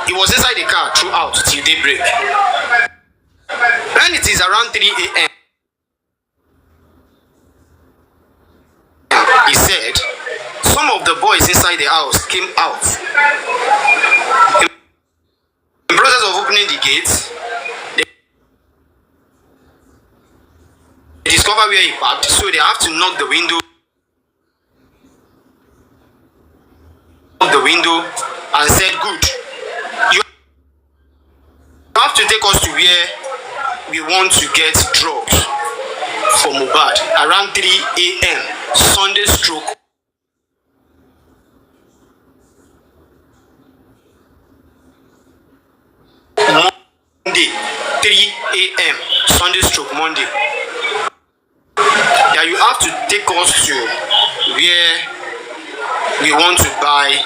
He was inside the car throughout till daybreak. When it is around 3 a.m., he said some of the boys inside the house came out. In the process of opening the gates, they discover where he parked, so they have to knock the window and said, good, you have to take us to where we want to get drugs for Mohbad around 3 a.m. Sunday stroke Monday, 3 a.m. Sunday stroke Monday. Yeah, you have to take us to where we want to buy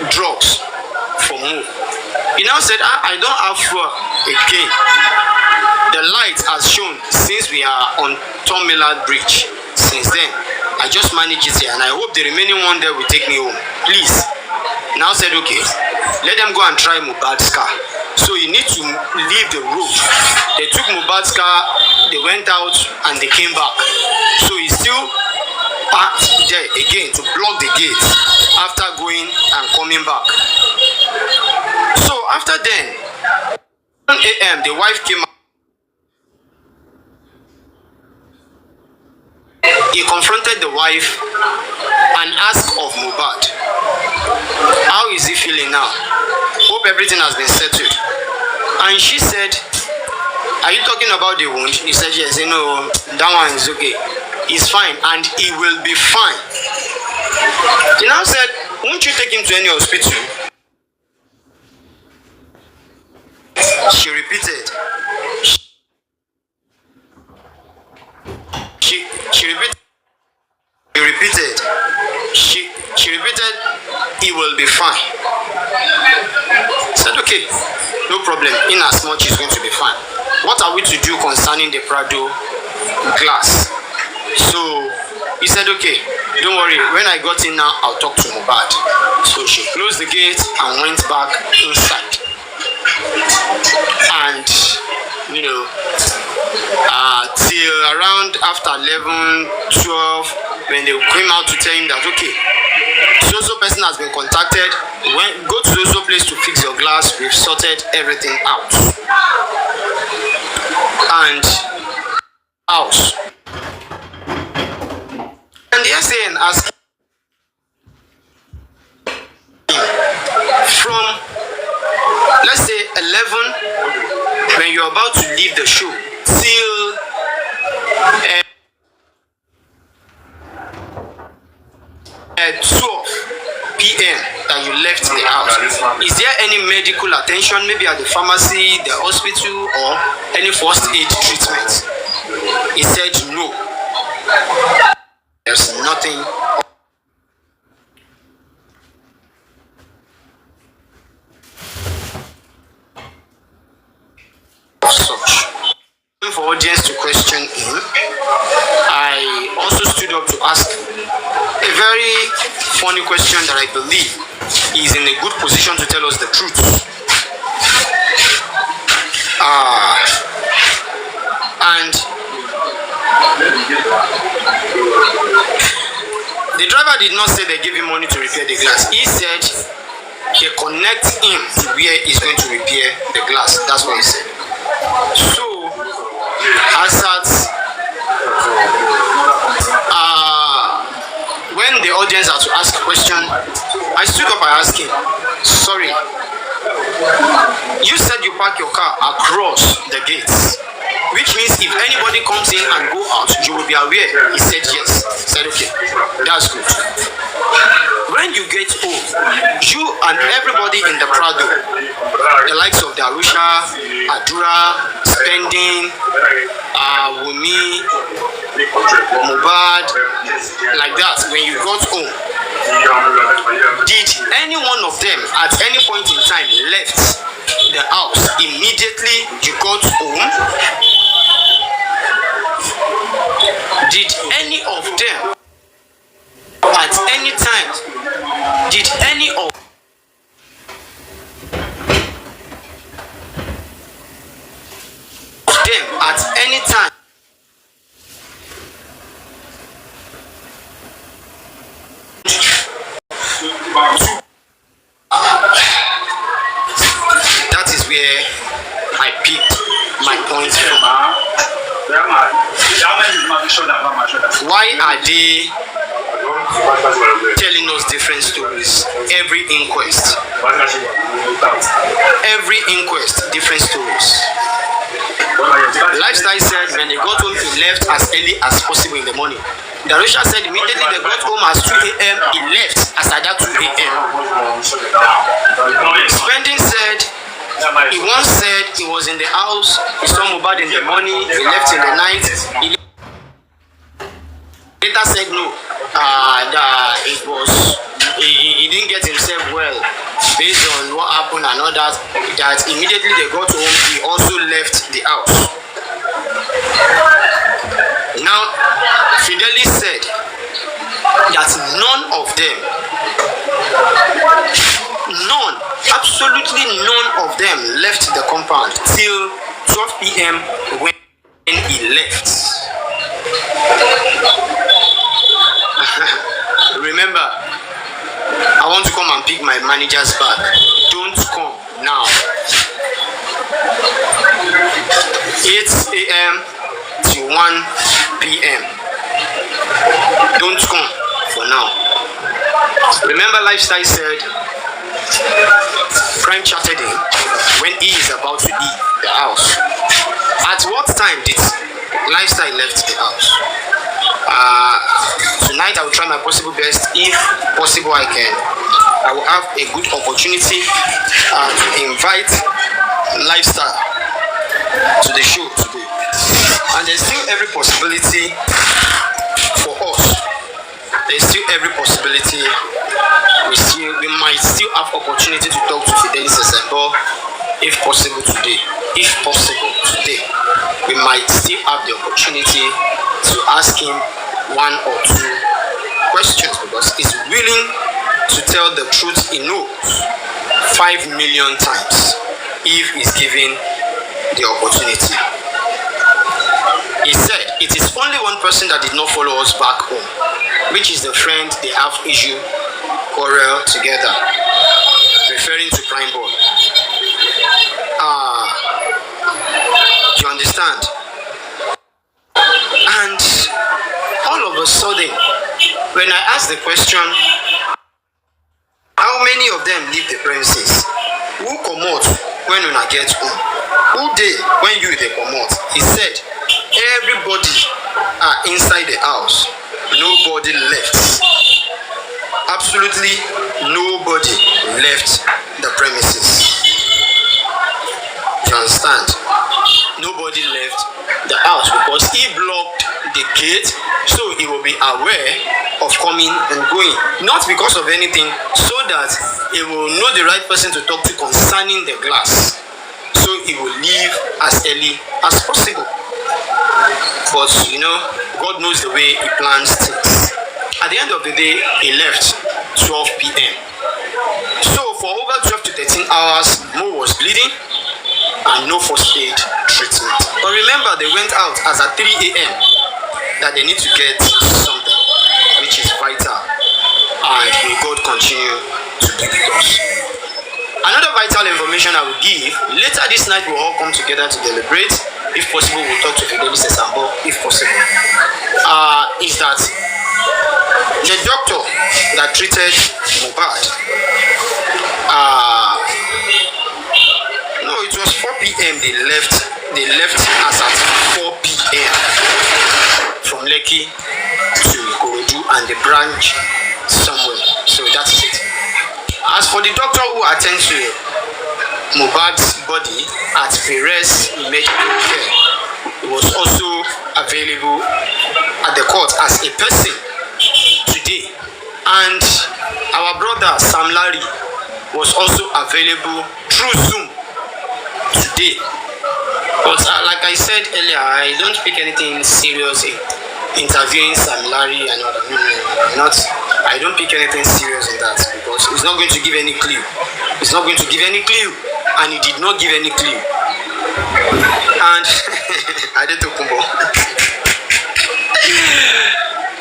drugs for Mo. He now said, I don't have fuel again. The light has shown since we are on Tom Millard Bridge. Since then, I just manage it here, and I hope the remaining one there will take me home. Please. Now said, okay, let them go and try Mohbad's car. So you need to leave the road. They took Mohbad's car, they went out, and they came back. So he still parked there again to block the gate after going and coming back. So after then, 1 a.m. the wife came out. He confronted the wife and asked of Mohbad, how is he feeling now? Hope everything has been settled. And she said, are you talking about the wound? He said, yes. You know, that one is okay. He's fine and he will be fine. He now said, won't you take him to any hospital? She repeated. She repeated. She repeated, he will be fine. Said, okay, no problem. In as much he's going to be fine. What are we to do concerning the Prado glass? So he said, okay, don't worry. When I got in now, I'll talk to Mohbad. So she closed the gate and went back inside. And you know, till around after 11, 12, when they came out to tell him that, okay, so person has been contacted, go to so place to fix your glass, we've sorted everything out. And house. And the SAN asked from, let's say 11, when you're about to leave the show, till 12 p.m. that you left the house, is there any medical attention, maybe at the pharmacy, the hospital, or any first aid treatment? He said no. There's nothing. Such. For audience to question him, I also stood up to ask a very funny question that I believe is in a good position to tell us the truth. And the driver did not say they gave him money to repair the glass. He said they connect him to where he's going to repair the glass. That's what he said. So, when the audience had to ask a question, I stood up and asked him, sorry, you said you park your car across the gates, which means if anybody comes in and go out, you will be aware. He said yes. I said, okay, that's good. When you get home, you and everybody in the Prado, the likes of Darusha, Adura, Spending, Wunmi, Mohbad, like that, when you got home, did any one of them at any point in time left the house immediately you got home? Did any of them at any time, did any of anytime that is where I picked my points from. Why are they telling us different stories? Every inquest, different stories. Lifestyle said when they got home, he left as early as possible in the morning. Darusha said immediately they got home as 2 a.m., he left as at that 2 a.m. Spending said he once said he was in the house, he saw Mohbad in the morning, he left in the night. He later said no, it was he didn't get himself well based on what happened and all that. That immediately they got home, he also left the house. Now, Fidelis said that absolutely none of them left the compound till 12 p.m. when he left. Remember, I want to come and pick my manager's bag. Don't come now. 8 a.m. to 1 p.m. Don't come for now. Remember, Lifestyle said Prime chatted him when he is about to leave the house. At what time did Lifestyle left the house? Tonight I will try my possible best. If possible, I will have a good opportunity to invite Lifestyle to the show today. And there's still every possibility for us. There's still every possibility. We might still have opportunity to talk to Fidelis Esembo if possible today. We might still have the opportunity to ask him 1 or 2 questions because he's willing to tell the truth he knows 5 million times if he's given the opportunity. He said it is only one person that did not follow us back home, which is the friend they have issue quarrel together, referring to Primeboy. You understand? And all of a sudden, when I asked the question, how many of them leave the premises? Who come out when una get home? Who dey when you dey come out? He said, everybody are inside the house. Nobody left. Absolutely nobody left the premises. You understand? Nobody left the house because he blocked the gate, so he will be aware of coming and going. Not because of anything, so that he will know the right person to talk to concerning the glass. So he will leave as early as possible. But God knows the way he plans things. At the end of the day, he left 12 p.m. So for over 12 to 13 hours, Mo was bleeding and no first aid treatment. But remember, they went out as at 3 a.m. that they need to get something which is vital, and may God continue to be with us. Another vital information I will give, later this night we'll all come together to deliberate. If possible, we'll talk to Fidelis Esembo, if possible. Is that the doctor that treated Mohbad, no, it was 4 p.m. They left us at 4 p.m. from Lekki to Ikorodu and the branch somewhere. So that's it. As for the doctor who attends to Mohbad's body at Perez Medical Care, he was also available at the court as a person today. And our brother Sam Larry was also available through Zoom today. But like I said earlier, I don't pick anything serious in interviewing Sam Larry and all that. I don't pick anything serious in that because it's not going to give any clue. It's not going to give any clue, and he did not give any clue. And I did Tokumbo.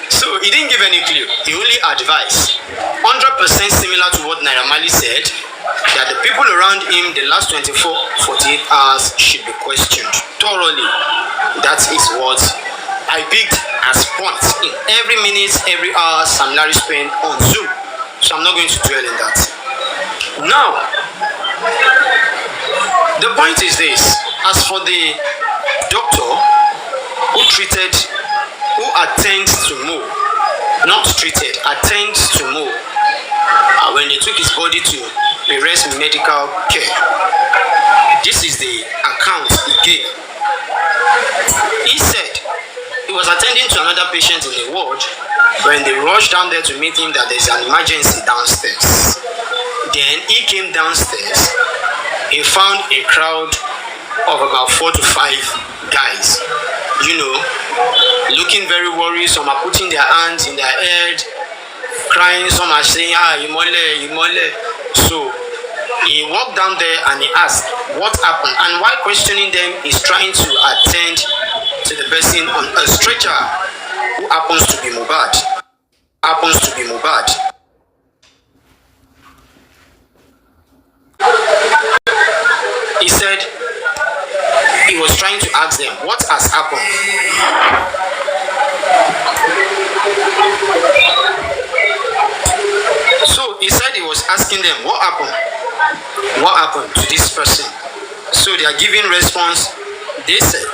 So he didn't give any clue. He only advised. 100% similar to what Naira Marley said, that the people around him the last 48 hours should be questioned thoroughly. That is what I picked as points in every minute, every hour Sam Larry spent on Zoom. So I'm not going to dwell in that. Now, the point is this. As for the doctor who attends to Mo, not treated, attends to Mo, when they took his body to arrest medical care, this is the account he gave. He said he was attending to another patient in the ward when they rushed down there to meet him that there's an emergency downstairs. Then he came downstairs. He found a crowd of about 4 to 5 guys, looking very worried. Some are putting their hands in their head, crying. Some are saying, Imole. So he walked down there and he asked what happened. And while questioning them, he's trying to attend to the person on a stretcher who happens to be Mohbad. He said he was trying to ask them what has happened. So he said he was asking them what happened to this person. So they are giving response. They said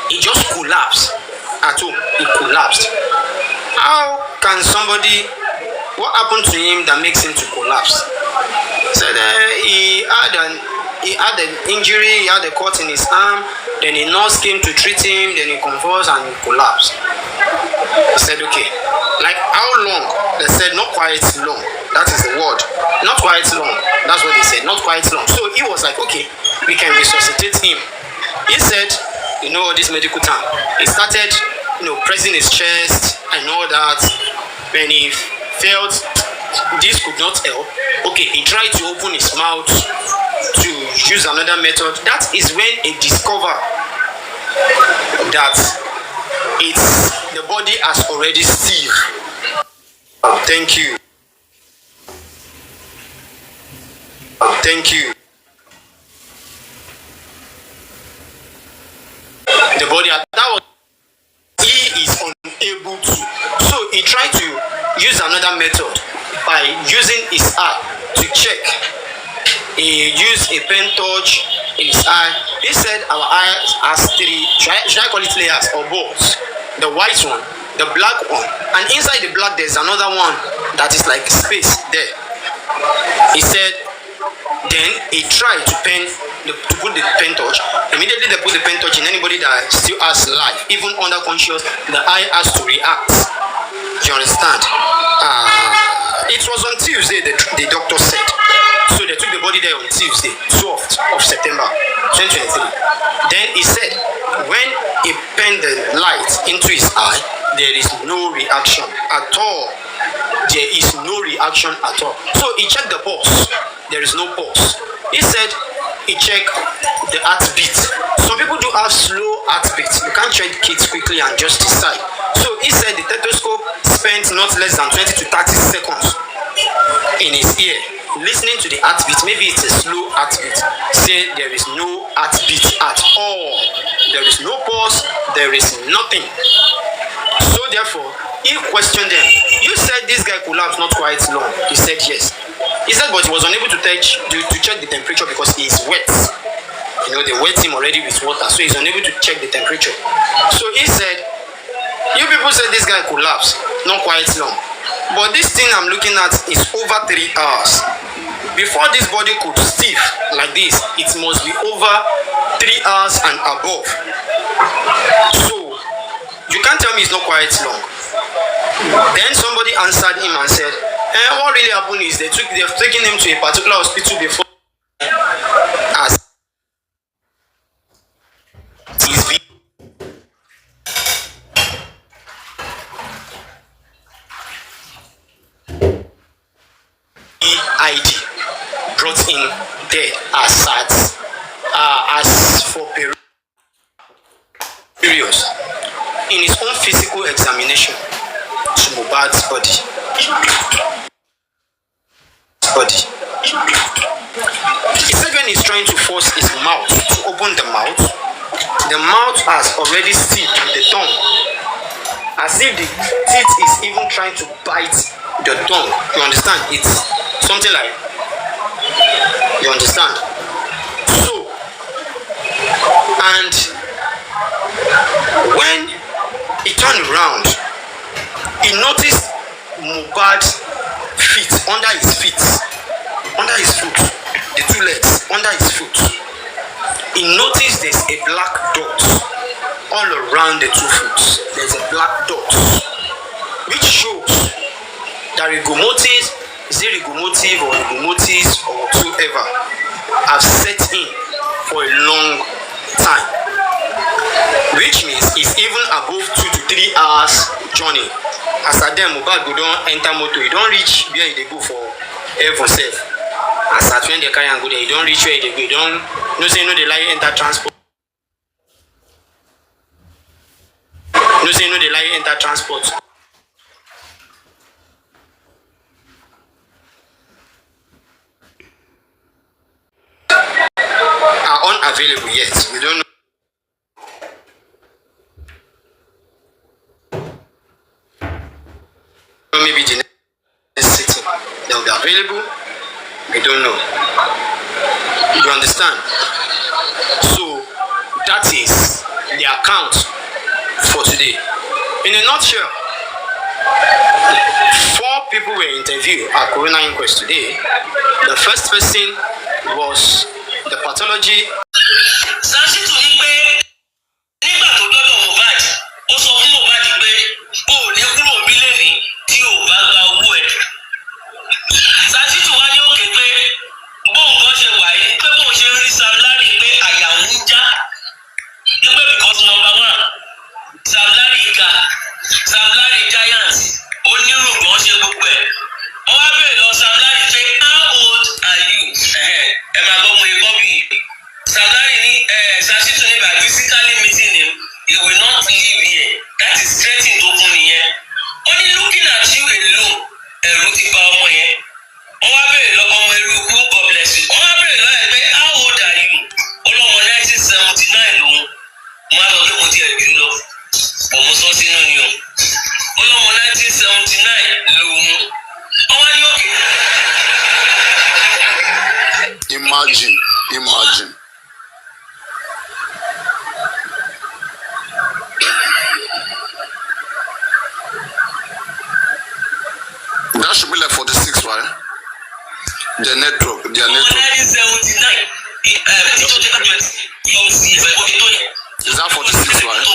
he just collapsed at home. He collapsed. How can what happened to him that makes him to collapse? Said he had an injury, he had a cut in his arm, then a nurse came to treat him, then he convulsed and he collapsed. He said, okay, like how long? They said not quite long. That is the word. Not quite long. That's what they said, not quite long. So he was like, okay, we can resuscitate him. He said, this medical term. He started, pressing his chest and all that. When he felt this could not help, okay, he tried to open his mouth to use another method. That is when he discovered that the body has already still. Thank you. The body, that was, he is unable to. So he tried to use another method by using his eye to check. He used a pen torch in his eye. He said our eye has 3, should I call it layers or balls? The white one, the black one, and inside the black there's another one that is like space there. He said then he tried to put the pen torch. Immediately they put the pen torch in anybody that still has life, even under conscious, the eye has to react. You understand? It was on Tuesday, the doctor said. So they took the body there on Tuesday, 12th of September 2023. Then he said when he penned the light into his eye, there is no reaction at all. There is no reaction at all. So he checked the pulse. There is no pulse. He said he checked the heartbeat. Some people do have slow heartbeat. You can't check kids quickly and just decide. So he said the stethoscope spent not less than 20 to 30 seconds in his ear, listening to the heartbeat. Maybe it's a slow heartbeat. Say there is no heartbeat at all. There is no pulse. There is nothing. So therefore, he questioned them. You said this guy collapsed not quite long. He said yes. He said but he was unable to check the temperature because he is wet. They wet him already with water, so he's unable to check the temperature. So he said, you people said this guy collapsed not quite long. But this thing I'm looking at is over 3 hours. Before this body could stiff like this, it must be over 3 hours and above. So you can't tell me it's not quite long. Then somebody answered him and said, what really happened is they've taken him to a particular hospital before as his ID brought in dead as SCATT. as for periods in his own physical examination to Mohbad's body. He said when he's trying to force his mouth to open the mouth has already sealed with the tongue, as if the teeth is even trying to bite the tongue. You understand? It's something like, you understand? So, and when he turned around, he noticed Mohbad's feet, under his foot, the two legs under his foot. He noticed there's a black dot all around the two foot. There's a black dot, which shows that rigomotives or rigomotives or whatsoever have set in for a long time, which means it's even above 2 to 3 hours journey. As at then, Mohbad go don enter motor, he don't reach where he go for heaven sef. As at when they carry and go there, he don't reach where he go. He don't no say no, they like enter transport. No say no, they like enter transport. Are unavailable yet. We don't know. Maybe the next sitting they'll be available. We don't know. You understand? So that is the account for today. In a nutshell, 4 people were interviewed at Corona inquest today. The first person was the pathology. Imagine. That should be like 46, right? Their network. 1979. Is that 46, right?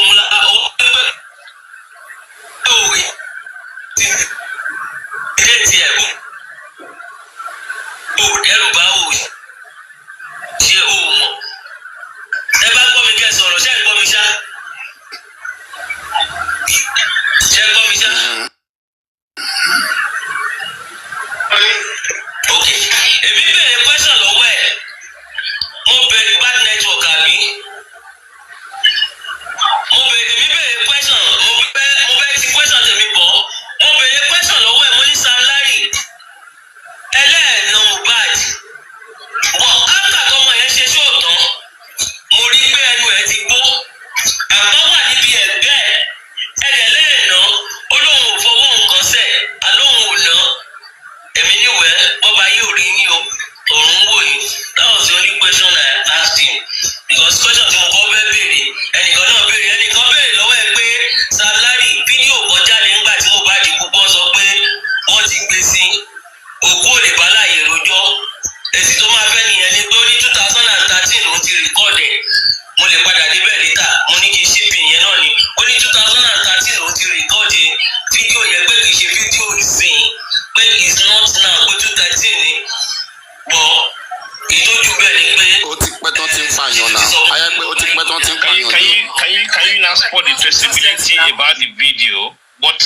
Can you now spot the traceability about the video? What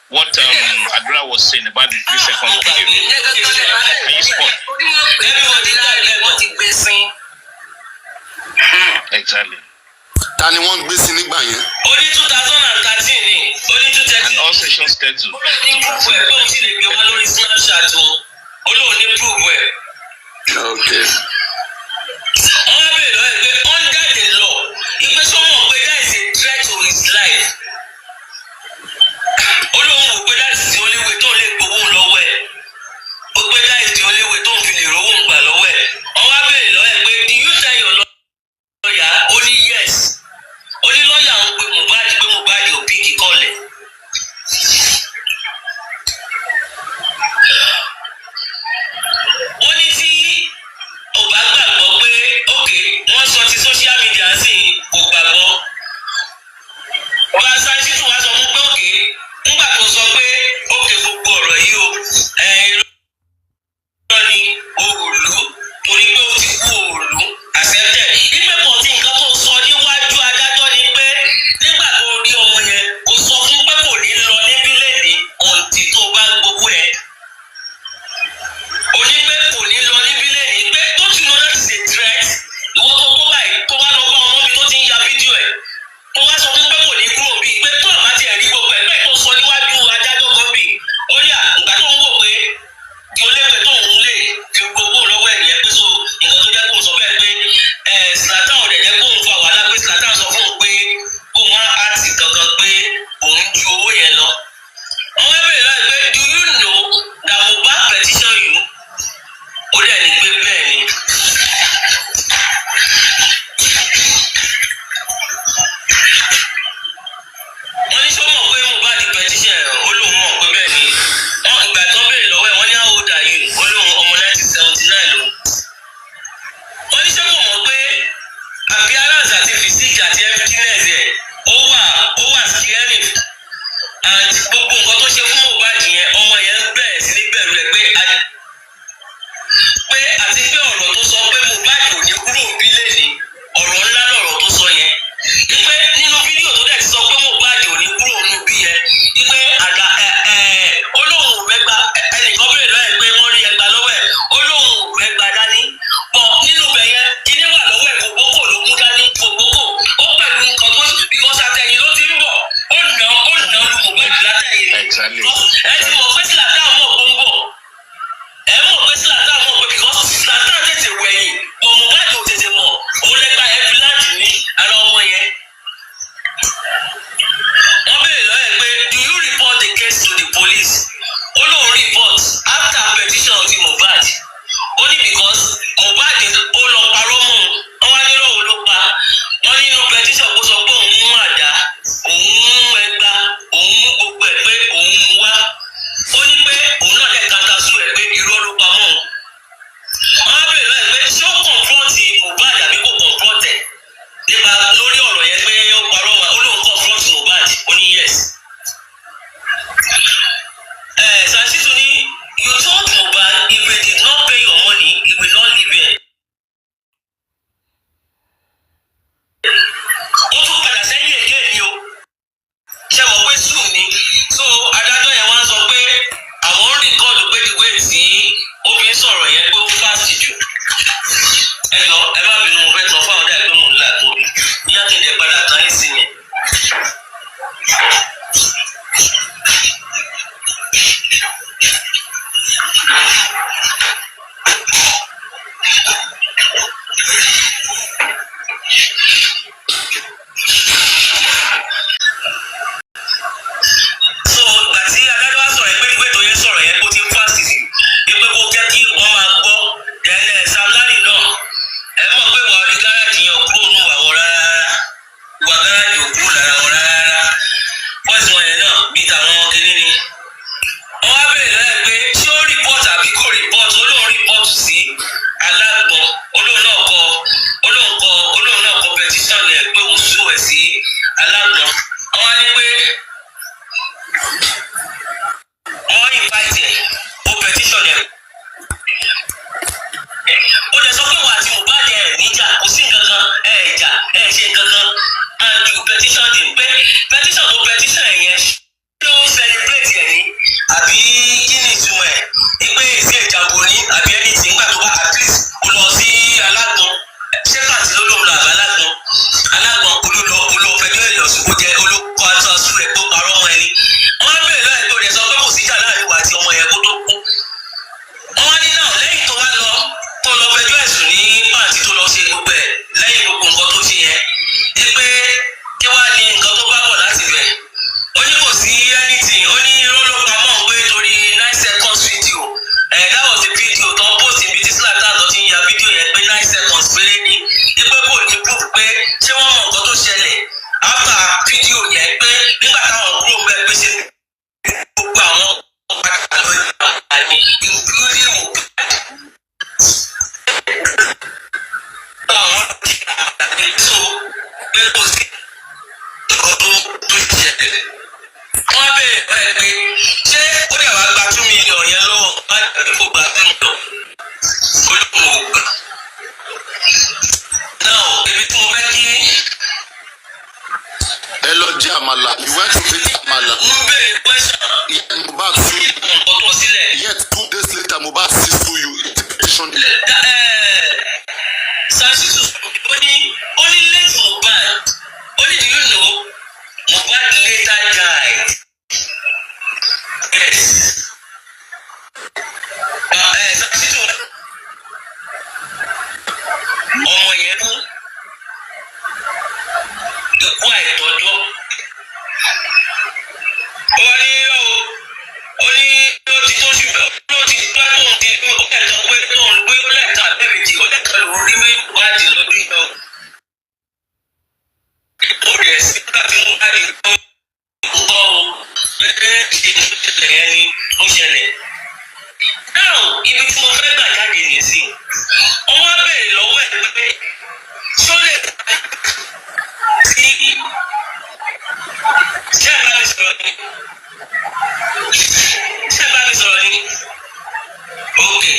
Adura was saying about the 3 seconds video? Can you spot? exactly. Tani wọ́n gbé sí nígbà yẹn. Ó ní 2013 ni. Ó ní 2013. And all sessions get to. Ó lóun ní proof ẹ̀ bóun sì lè gbé wá lórí Snapchat o. Ó lóun ní proof ẹ̀. Okay. Wọ́n wá bèèrè lọ́wọ́ ẹ̀ pé under the law, ìpè sọ́mọ̀ pé that is a threat to his life. Ó lóun wò pé that is the only way tó lè gbowó lọ́wọ́ ẹ̀. Ó pé that is the only way tó ń fi lè rówó ń gbà lọ́wọ́ ẹ̀. Wọ́n wá bèèrè lọ́wọ́ ẹ̀ pé do you tell your lawyer? Ó ní yes. Ó ní lọ́ọ̀yà ń pe Mohbad ò píkì kọ́lẹ̀. Ó ní tí ò bá gbàgbọ́ pé okay wọ́n sọ ti social media sí kò gbàgbọ́. Ọba sáyẹ́nsì tún wá sọ fún pé okay ńgbà tó sọ pé okay gbogbo ọ̀rọ̀ yìí o irọ́ ni òòlù torí pé ó ti kú òòlù accepted. Ìpè pọ̀ tí nǹkan tó sọ níwájú adájọ́ ni pé nígbà tó rí ọmọ yẹn kò sọ fún pé kò ní lọ níbí lẹ́ni ọ̀ǹtì tó bá gbogbo ẹ̀. Ó ní pé kò ní lọ níbí lẹ́ni pé don't you know that is a threat? Ìwọ tó gbọ́ báyìí tó wá lọ bá ọmọ mi tó ti ń ya fídíò ẹ̀ tó wá sọ fún pé kò ní kúrò bí pé tó àbá tiẹ̀ rí gbogbo ẹ̀ bẹ́ẹ̀ tó sọ níwájú adájọ́ kan bí ó ní àgbà tó ń wò pé kí o lépe tó ń lè fi gbogbo lọ́wọ́ ẹ̀ nìyẹn pé so nǹkan tó jẹ́ kó sọ bẹ́ẹ̀ pé Zlatan ọ̀dẹ̀ jẹ́ kó ń fa wàhálà pé Zlatan sọ fún un pé kó wọ́n á ti kankan pé òun ju owó yẹn lọ. Wọ́n wá bèèrè láì pé do you know that Mohbad petition you? Ó dẹ̀ ní pé bẹ́ẹ̀ ni. Wọ́n ní sọ mọ̀ pé Mohbad petition ẹ̀ ó lóun mọ̀ pé bẹ́ẹ̀ ni. Wọ́n ìgbà tó bèèrè lọ́wọ́ ẹ̀ wọ́n ní how old are you? Ó lóun ọmọ 1979 lòun. Wọ́n ní sẹ́kọ̀ mọ̀ pé appearance àti physique àti emptiness ẹ̀ ó wà scary and gbogbo nǹkan tó ṣe fún Mohbad yẹn ọmọ yẹn bẹ̀rẹ̀ sí ní bẹ̀rù ẹ̀ pé àti pé ọ̀rọ̀ tó sọ pé Mohbad ò ní kúrò bí lẹ́ni ọ̀rọ̀ ńlá lọ̀rọ̀ tó sọ yẹn. Ipe nínú fídíò tó dẹ̀ ti sọ pé Mohbad ò ní kúrò nínú bí yẹn ipe àgbà olóhùn ò mẹ́gba ẹnìkan bèrè lọ́wọ́ ẹ̀ pé wọ́n rí ẹgba lọ́wọ́ ẹ̀ olóhùn ò mẹ́gba dání bọ̀ nínú bẹ̀ yẹn kíní wà lọ́wọ́ ẹ̀ kòbókò ló mú dání kòbókò ó pẹ̀lú nǹkan tó fídíò yẹn pé nígbà táwọn kúrò bẹ́ẹ̀ pé ṣe gbogbo àwọn padà lọ ìpàdé including Mohbad. Àwọn àgbàgbé tó pé kò sí ọdún tó ṣẹlẹ̀. Wọ́n bẹ̀rẹ̀ báyìí pé ṣé ó dẹ̀ wá gba 2 million yẹn lọ́wọ́ má dàbí kó gba 2 million. Olùkọ́ ògbà. Now, ibi tí mo fẹ́ kí. Hello, Jamala. You went to meet Jamala. Yet Mohbad sued. Yet 2 days later, Mohbad sued you. Petition. Only late Mohbad. Only do you know Mohbad later died. Yes. Ọmọ yẹn kú. Ikú àìtọ́jọ́. Ó ní ó ti tó ṣùgbọ́n ó ti gbá tóun ti ó lẹ́tọ̀ pé tóun gbé ó lẹ́tọ̀ àbẹ́bẹ̀jì ó lẹ́tọ̀ lòún rí mí wádìí lọ́dún yìí. Ó rẹ̀ sí láti mú wádìí tó gbọ́ o pé ìṣẹ̀lẹ̀ yẹn ni ó ṣẹlẹ̀. Náà ibi tí mo fẹ́ gbà jáde nìyí sí. Wọ́n wá bèèrè lọ́wọ́ ẹ̀ pé ṣó lè sí ṣé ẹ bá mi sọ̀rọ̀ ni? Ṣé ẹ bá mi sọ̀rọ̀ ni? Okay.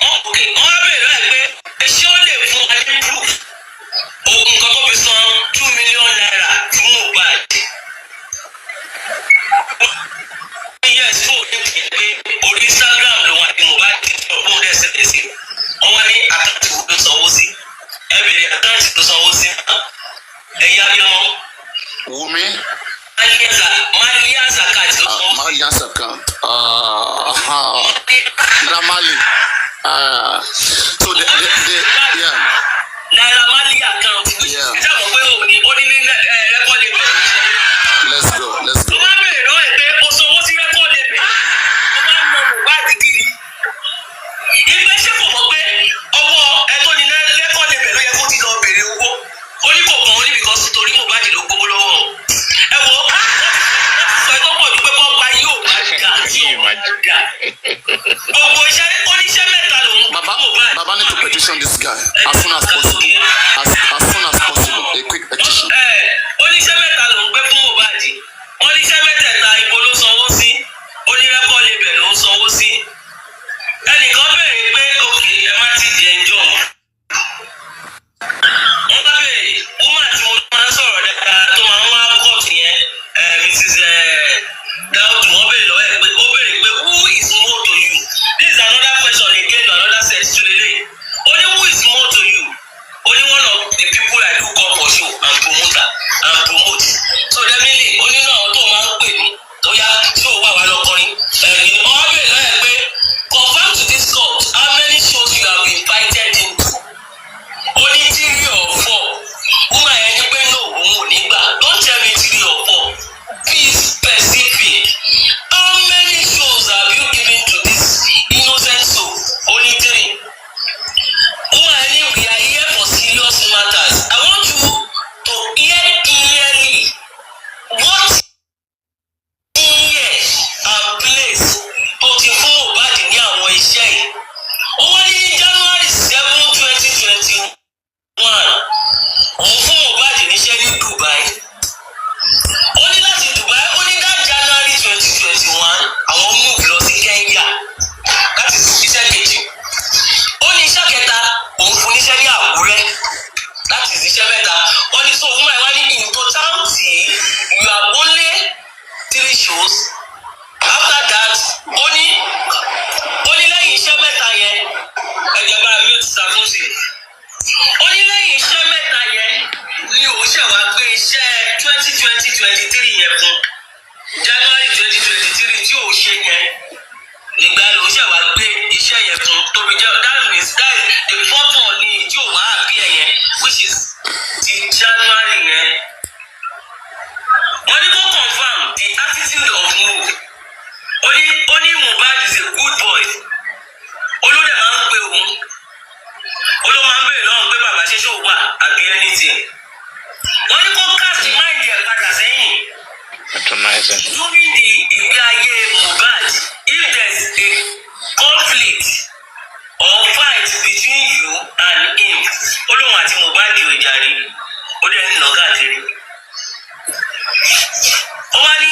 Wọ́n wá bèèrè lọ́wọ́ ẹ̀ pé ṣé ó lè fún wa ní proof nǹkan tó fi san 2 million naira fún Mohbad. Yes, fún òní pé orí Instagram lòun àti Mohbad ti sọ fún òun ẹsẹ̀ lẹ́sìn. Wọ́n wá ní àkáǹtì wo ló sanwó sí. Ẹ bèrè àkáǹtì tó sanwó sí. Ẹ̀yà bímọ. Wunmi. Malia Zakat ló sanwó sí. Malia Zakat. Gramali. So yeah. Naira Malia account. Yeah. Ṣé àwọn pé òní ó ní rẹ́kọ̀dì bẹ̀rẹ̀? Let's go. Ó máa ń bèrè lọ́wọ́ ẹ̀ pé ó sanwó sí rẹ́kọ̀dì bẹ̀rẹ̀. Ó máa ń lọ Mohbad kiri. Ìgbẹ́ ṣé kò mọ̀ pé ọwọ́ ẹ tó ní rẹ́kọ̀dì bẹ̀rẹ̀ ló yẹ kó ti lọ bèrè owó. Ó ní kò kàn ó ní because torí Mohbad ló gbowó lọ́wọ́. Ẹ wo sọ ẹ tó pọ̀ ju pé bọ́ pa yóò má ga. Gbogbo iṣẹ́ oníṣẹ́ mẹ́ta lòun Baba need to petition this guy as soon as possible. As soon as possible. A quick petition. Oníṣẹ́ mẹ́ta ló ń gbé fún Mohbad. Oníṣẹ́ mẹ́tẹ̀ẹ̀ta ibo ló sanwó sí. Onírẹ́kọ̀ lebẹ̀ ló ń sanwó sí. Ẹnìkan béèrè pé òkè ẹ má ti jẹ ẹjọ́. Wọ́n bá béèrè woman tí mo máa ń sọ̀rọ̀ dáadáa tó máa ń wá kóòtù yẹn Mrs. Daudu wọ́n béèrè lọ́wọ́ ẹ̀ pé ó béèrè pé who is more to you? This is another question again to another set to relay. Only who is more to you? Only one of the people I do come for show and promote. So definitely only náà tó máa ń pè mí tó yá show wà wá lọ́kọrin. Wọ́n béèrè lọ́wọ́ ẹ̀ pé confirm to this court how many shows you have been invited into? Only 3 or 4. Woman ẹni pé no òun ò ní gbà. Don't tell me 3 or 4. Be specific. How many shows have you given to this innocent soul? Only 3. Woman, we are here for serious matters. I want you to hear clearly what year and place tó ti fún Mohbad ní àwọn iṣẹ́ yìí. Ó wá ní January 7, 2021. Òun fún Mohbad níṣẹ́ ní Dubai. Ó ní láti Dubai, ó ní that January 2021 àwọn move lọ sí Kenya. That is iṣẹ́ kejì. Ó ní iṣẹ́ kẹta òun fún níṣẹ́ ní Àkúrẹ́. That is iṣẹ́ mẹ́ta. Ó ní so woman wá ní in totality you have only 3 shows. After that ó ní lẹ́yìn iṣẹ́ mẹ́ta yẹn ẹ̀jẹ̀ bá mi ò ti ṣàkóso. Ó ní lẹ́yìn iṣẹ́ mẹ́ta yẹn ni òun ṣẹ̀ wá gbé iṣẹ́ 2023 yẹn fún January 2023 tí òun ṣe yẹn nígbà ló ṣẹ̀ wá gbé iṣẹ́ yẹn fún tóbi jẹ́ that means that is the fourth one ní tí òun á bí ẹ̀ yẹn which is ti January yẹn. Wọ́n ní kó confirm the attitude of Mo. Ó ní Mohbad is a good boy. Olóde máa ń pe òun. Olóde máa ń bèèrè lọ́wọ́ pé bàbá ṣe ṣó wà àbí anything. Wọ́n ní kó cast mind ẹ̀ padà sẹ́yìn. patronizing. During the ìgbé Mohbad, if there's a conflict or fight between you and him, Olóhùn àti Mohbad yóò jàre, ó dẹ̀ ń lọ káàkiri. Ó wá ní,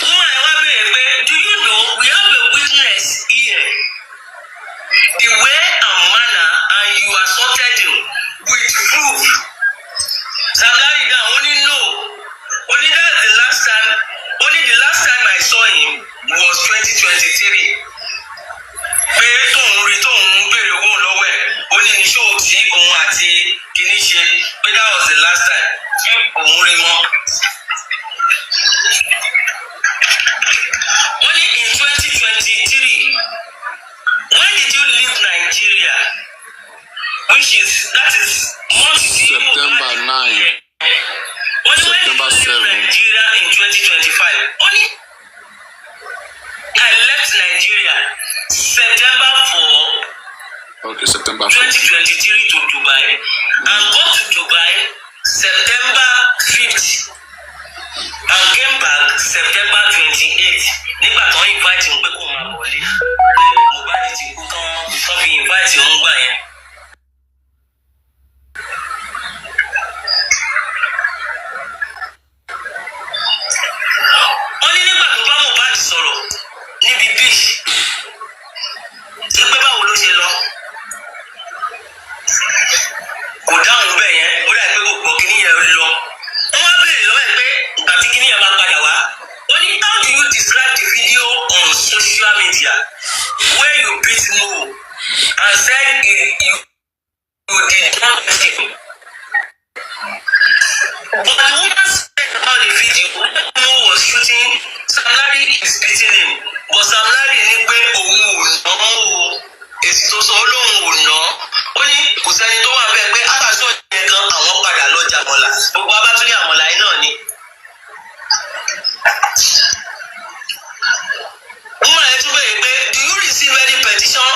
woman ẹ wá béèrè pé, do you know we have a witness here? The way and manner and you assaulted him with proof. Sam Larry down, only no. Only that's the last time. Only the last time I saw him was 2023. Pé tóun rí tóun béèrè owó lọ́wọ́ ẹ̀, ó ní ní ṣóò tí òun àti kìíní ṣe, pé that was the last time tí òun rí mọ́. Only in 2023, when did you leave Nigeria? That is September 9. September 7. Nigeria in 2025. Only I left Nigeria September 4. Okay, September 4. 2023 to Dubai and got to Dubai September 5th and came back September 28th. Nígbà tó ń invite òun pé kó máa bọ̀ lé pé Mohbad ti kú tán fi invite òun gbà yẹn. Wọ́n ní nígbà tó bá Mohbad sọ̀rọ̀ níbi beach pé báwo ló ṣe lọ. Kò dáhùn bẹ́ẹ̀ yẹn, ó dà pé kò gbọ́ kíní yẹn lọ. Wọ́n wá béèrè lọ́wọ́ ẹ̀ pé ìgbà tí kíní yẹn máa padà wá. Ó ní how do you describe the video on social media where you beat Mo and said you did not beat him? But the woman said about the video when Mo was shooting, Sam Larry is beating him. But Sam Larry ní pé òun ò ná o. Èsì tó sọ Ọlọ́run ò ná. Ó ní kò sẹ́ni tó wà bẹ́ẹ̀ pé àtàṣọ yẹn gan àwọn padà lọ jàmọ̀là. Gbogbo abátúndé àmọ̀là yìí náà ni. Woman ẹ tún bẹ̀rẹ̀ pé do you receive any petition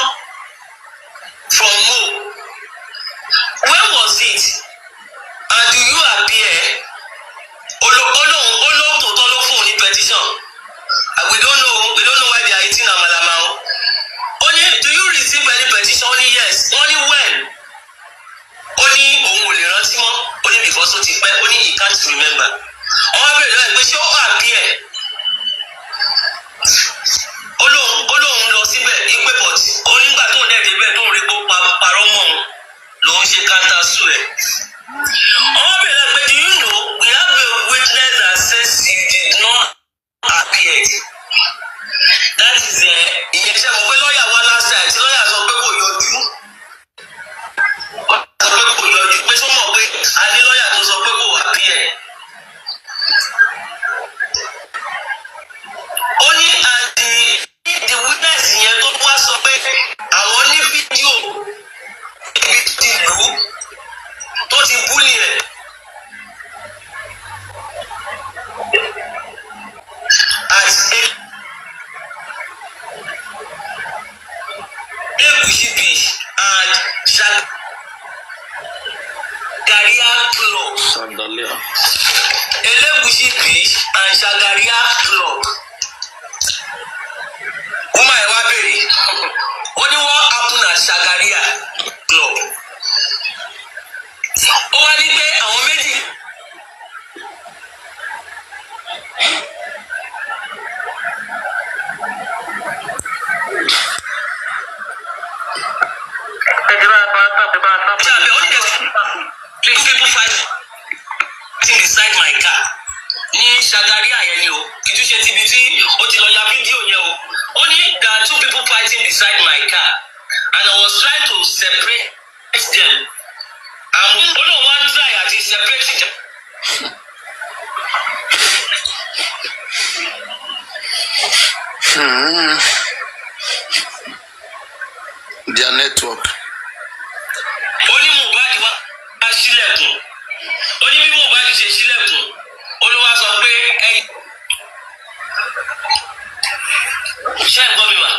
from Mo? When was it? And do you appear? Olóhùn tòótọ́ ló fún òun ní petition. We don't know why they are eating amalama. Only do you receive any petition? Only yes. Only when? Only òun ò lè rántí mọ́. Only because ó ti pẹ́. Only he can't remember. Ọmọ abẹ́rẹ́ lọ́wọ́ pé ṣé ó appear? Olóhùn lọ síbẹ̀ ìpè bọ̀tì. Onígbà tó ń dẹ̀ débẹ̀ tó ń rí kó parọ́ mọ́ òun lòun ṣe counter sue ẹ̀. Ọmọ abẹ́rẹ́ pé do you know we have a witness that says you did not appear. That is ìyẹn ṣe mọ̀ pé lọ́ọ̀yà wá last time tí lọ́ọ̀yà sọ pé kò yọjú. Sọ pé kò yọjú pé tó mọ̀ pé a ní lọ́ọ̀yà tó sọ pé kò appear. Ó ní àdì the witness yẹn tó wá sọ pé àwọn ní fídíò ibi tó ti lù ú tó ti búlì ẹ̀. Everythin and Shagaria Club. Sandalia. Everythin and Shagaria Club. Woman ẹ wá béèrè. Ó ní what happen at Shagaria Club. Ó wá ní pé àwọn méjì. Please people fighting beside my car. Ní Shagaria yẹn ni o. Kìtú ṣe ti bi tí ó ti lọ ya fídíò yẹn o. Ó ní there are two people fighting beside my car and I was trying to separate them. And olóòwò wá ń try àti separate them. Their network. Ó ní Mohbad wá sílẹ̀kùn. Ó ní bí Mohbad ṣe sílẹ̀kùn. Olúwa sọ pé ṣé ẹ̀ gbọ́ mi mà?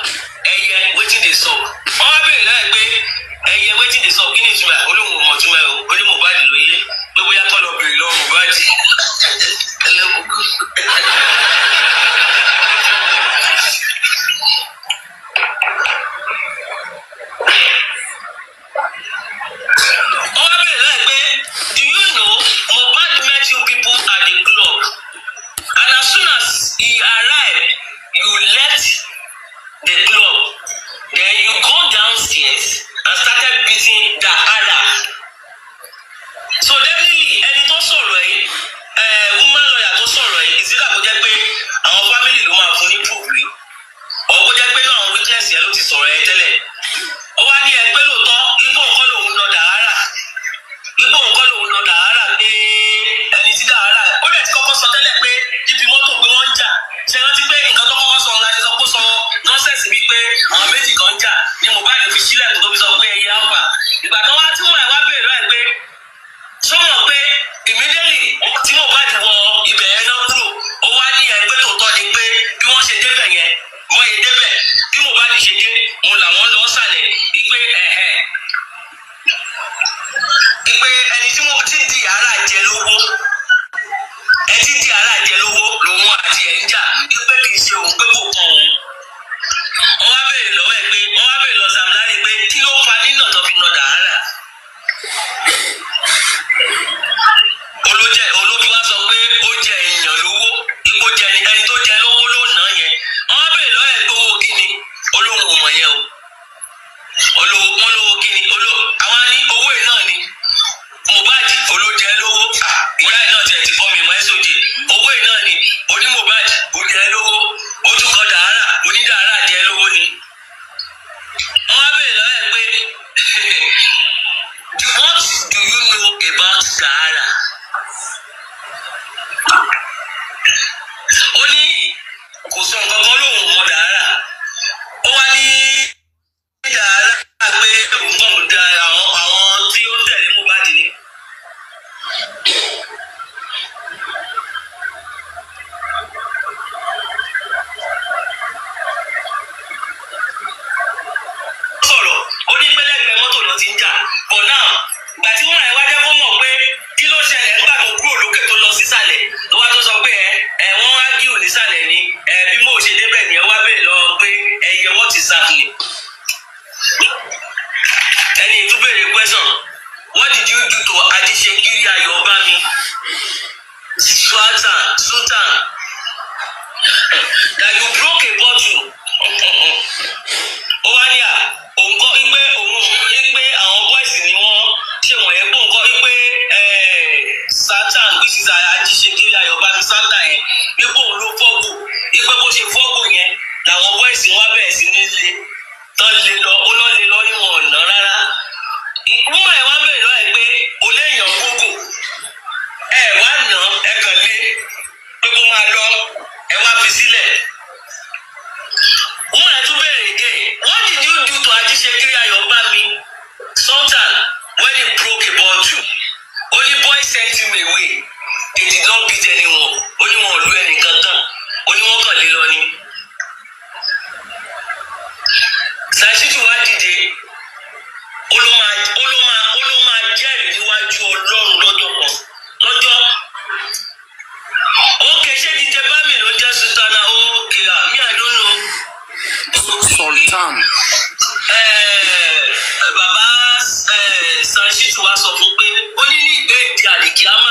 Ẹyẹ wetin dey sup. Wọ́n wá béèrè láì pé ẹyẹ wetin dey sup kí ni ìtumọ̀ olóhùn ò mọ̀ túmọ̀ ẹ̀ o. Ó ní Mohbad ló yé. Pé bóyá kọ́ lọ béèrè lọ́wọ́ Mohbad. olóbi wá sọ pé ó jẹ èèyàn lówó ipò jẹ ẹni tó jẹ lówó ló ná yẹn wọ́n bèèrè lọ́yẹ̀ pé owó kíni olóhùn ò mọ̀ yẹn o wọ́n lówó kíni àwa ní owó ẹ̀ náà ni Mohbad olójẹ lówó ìyá ẹ̀ náà tiẹ̀ ti kọ́ mi mọ́ SOJ owó ẹ̀ náà ni oní Mohbad olójẹ lówó ó tún kọ́ dàárà onídàárà jẹ lówó ni wọ́n bèèrè lọ́yẹ̀ pé what do you know about Sahara? Ó ní kò sọ nǹkan kan lóhùn mọ́ Dàárà ó wá ní Dàárà pé nǹkan kò da àwọn tí ó ń tẹ̀lé Mohbad ni. Sọ̀rọ̀ ó ní pẹ́lẹ́gbẹ̀ẹ́ mọ́tò lọ ti ń jà but now gbà tí wọ́n máa wá jẹ́ kó mọ̀ pé kí ló ṣẹlẹ̀ nígbà tó kúrò lókè tó lọ sísàlẹ̀ tó wá tó sọ pé wọ́n wá gíù nísàlẹ̀ ni bí mo ṣe débẹ̀ ni ẹ wá bèèrè lọ pé ẹyẹ wọ́n ti sáfìlì. ẹni tún béèrè question what did you do to Ajíṣekiri Ayọ̀bámi Sultan that you broke a bottle ó wá ní òun kọ́ pé àwọn boys ni wọ́n ṣe wọ̀nyẹn kó nǹkan pé Satan which is Ajíṣekiri Ayọ̀bámi Satan yẹn ipò òun ló fọ́gbò ipò bó ṣe fọ́gbò yẹn làwọn boys wọn bẹ̀rẹ̀ sí ní lé tán lé lọ ó lọ́ lé lọ níwọ̀n ọ̀nà rárá ìkúmọ̀ ẹ̀ wá bẹ̀rẹ̀ lọ́ọ̀ pé o léèyàn gbogbo ẹ wá nà ẹ kàn lé pé kó máa lọ ẹ wá fi sílẹ̀. Woman tún bẹ̀rẹ̀ again what did you do to Ajíṣekiri Ayọ̀bámi Sultan when he broke a bottle? Only boys sent him away they did not beat anyone only wọn lu ẹnìkan tán only wọn kàn lé lọ ni. Sàṣìtì wá dìde ó ló máa jẹ́rìí níwájú Ọlọ́run lọ́jọ́ okay ṣé jíjẹ bámi ló jẹ́ Sultana okay me I don't know. Sultan. Bàbá Sàṣìtì wá sọ fún pé ó ní ìgbé ìdí àlìkíámà